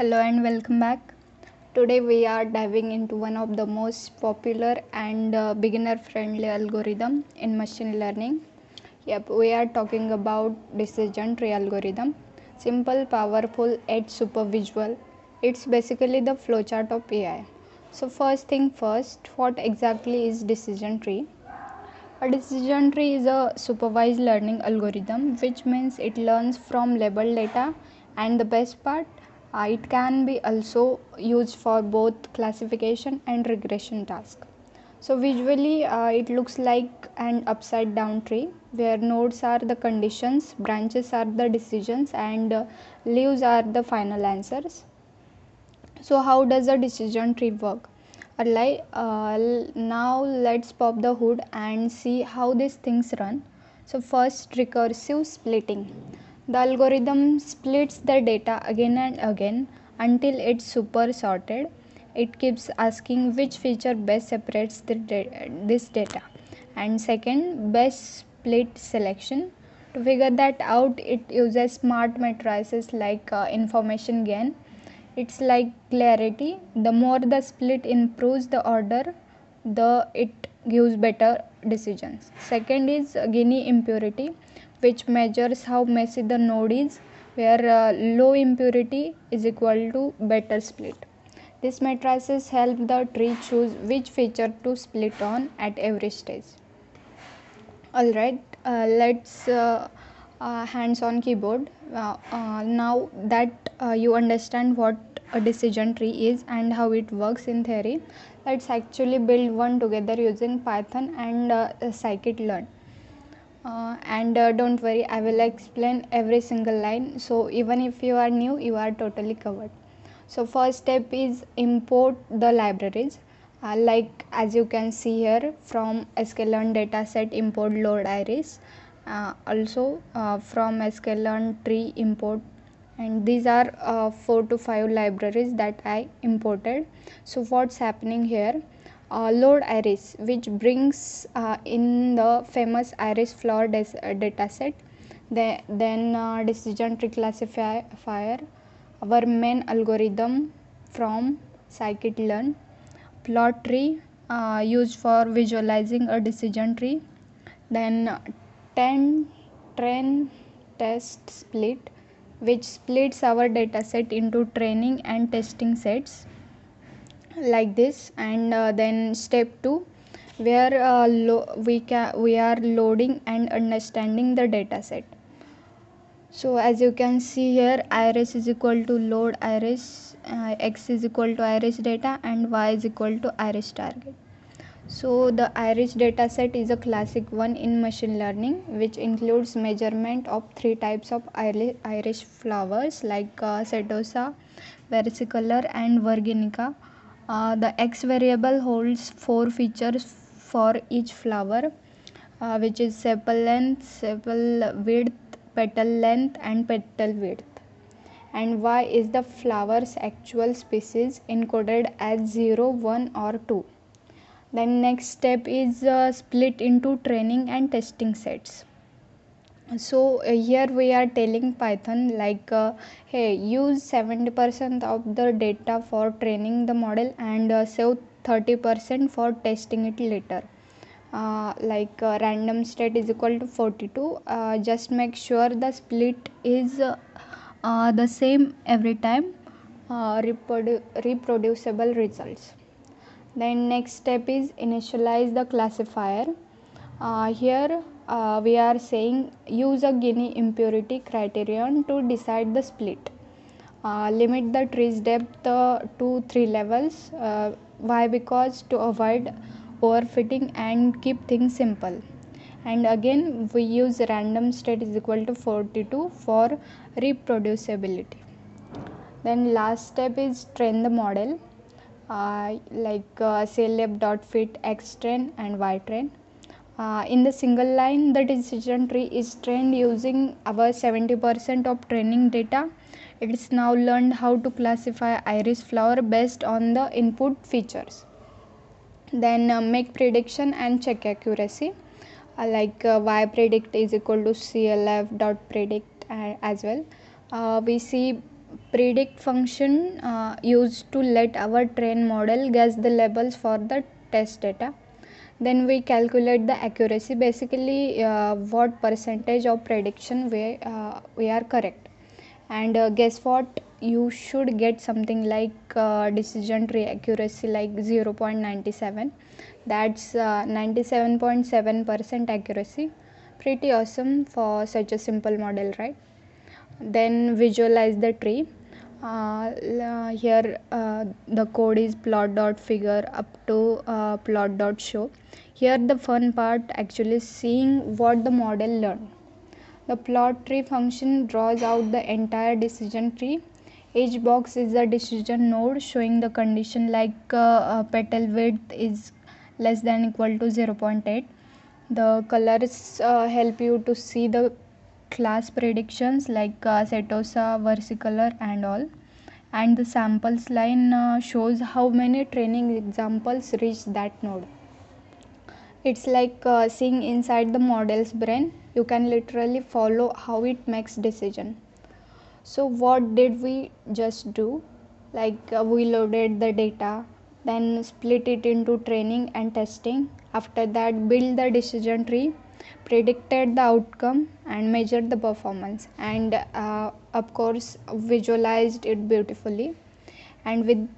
Hello and welcome back. Today we are diving into one of the most popular and beginner friendly algorithm in machine learning. Yep, we are talking about decision tree algorithm. Simple, powerful, yet super visual. It's basically the flowchart of AI. So first thing first, what exactly is decision tree? A decision tree is a supervised learning algorithm, which means it learns from labeled data, and the best part, it can be also used for both classification and regression tasks. So visually, it looks like an upside down tree where nodes are the conditions, branches are the decisions, and leaves are the final answers. So how does a decision tree work? Now let's pop the hood and see how these things run. So first, recursive splitting. The algorithm splits the data again and again until it's super sorted. It keeps asking which feature best separates this data. And second, best split selection. To figure that out, it uses smart matrices like information gain. It's like clarity. The more the split improves the order, the it gives better decisions. Second is Gini impurity, which measures how messy the node is, where low impurity is equal to better split. These matrices help the tree choose which feature to split on at every stage. Alright, let's hands on keyboard. Now that you understand what a decision tree is and how it works in theory, let's actually build one together using Python and scikit-learn. And don't worry, I will explain every single line, so even if you are new, you are totally covered. So first step is import the libraries. Like as you can see here, from sklearn dataset import load iris, also from sklearn tree import, and these are 4 to 5 libraries that I imported. So what's happening here, load iris, which brings in the famous iris flower dataset. Then decision tree classifier, our main algorithm from scikit-learn, plot tree used for visualizing a decision tree, then 10 train test split, which splits our dataset into training and testing sets like this. And then step 2, where we are loading and understanding the dataset. So as you can see here, iris is equal to load iris, x is equal to iris data, and y is equal to iris target. So the iris dataset is a classic one in machine learning, which includes measurement of 3 types of iris flowers like setosa, versicolor, and virginica. The x variable holds 4 features for each flower, which is sepal length, sepal width, petal length, and petal width. And y is the flower's actual species encoded as 0, 1, or 2. Then next step is split into training and testing sets. So here we are telling Python like, hey, use 70% of the data for training the model and save 30% for testing it later. Random state is equal to 42. Just make sure the split is the same every time. Reproducible results. Then next step is initialize the classifier. Here we are saying use a Gini impurity criterion to decide the split. Limit the tree's depth to 3 levels. Why? Because to avoid overfitting and keep things simple. And again we use random state is equal to 42 for reproducibility. Then last step is train the model, clf.fit x train and y train. In the single line, the decision tree is trained using our 70% of training data. It's now learned how to classify iris flower based on the input features. Then make prediction and check accuracy. Y predict is equal to clf.predict as well. We see predict function used to let our train model guess the labels for the test data. Then we calculate the accuracy, basically what percentage of prediction we are correct. And guess what, you should get something like decision tree accuracy like 0.97. That's 97.7% accuracy. Pretty awesome for such a simple model, right? Then visualize the tree. Here the code is plot.figure up to plot.show. Here the fun part actually seeing what the model learned. The plot tree function draws out the entire decision tree. Each box is a decision node showing the condition like petal width is less than equal to 0.8. The colors help you to see the class predictions like Setosa, versicolor and all. And the samples line shows how many training examples reach that node. It's like seeing inside the model's brain. You can literally follow how it makes decision. So what did we just do? Like we loaded the data, then split it into training and testing. After that, build the decision tree, predicted the outcome and measured the performance, and of course visualized it beautifully. And with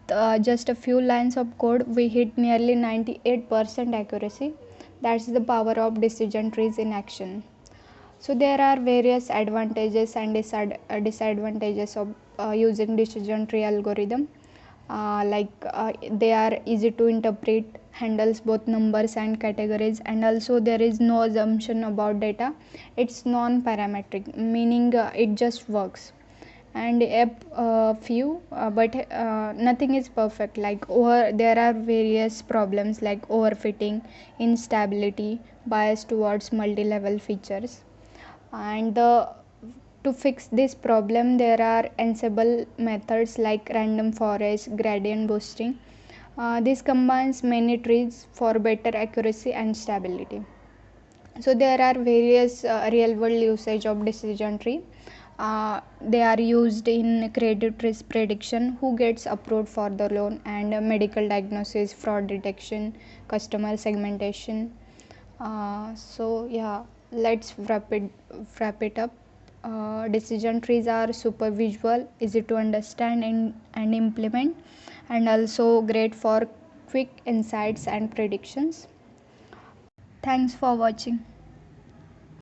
just a few lines of code, we hit nearly 98% accuracy. That's the power of decision trees in action. So there are various advantages and disadvantages of using decision tree algorithm. They are easy to interpret, handles both numbers and categories, and also there is no assumption about data. It's non-parametric, meaning it just works. And a few, but nothing is perfect. Like there are various problems like overfitting, instability, bias towards multi-level features. And to fix this problem, there are Ansible methods like random forest, gradient boosting. This combines many trees for better accuracy and stability. So there are various real world usage of decision tree. They are used in credit risk prediction, who gets approved for the loan, and medical diagnosis, fraud detection, customer segmentation. So yeah, let's wrap it up. Decision trees are super visual, easy to understand and implement, and also great for quick insights and predictions. Thanks for watching.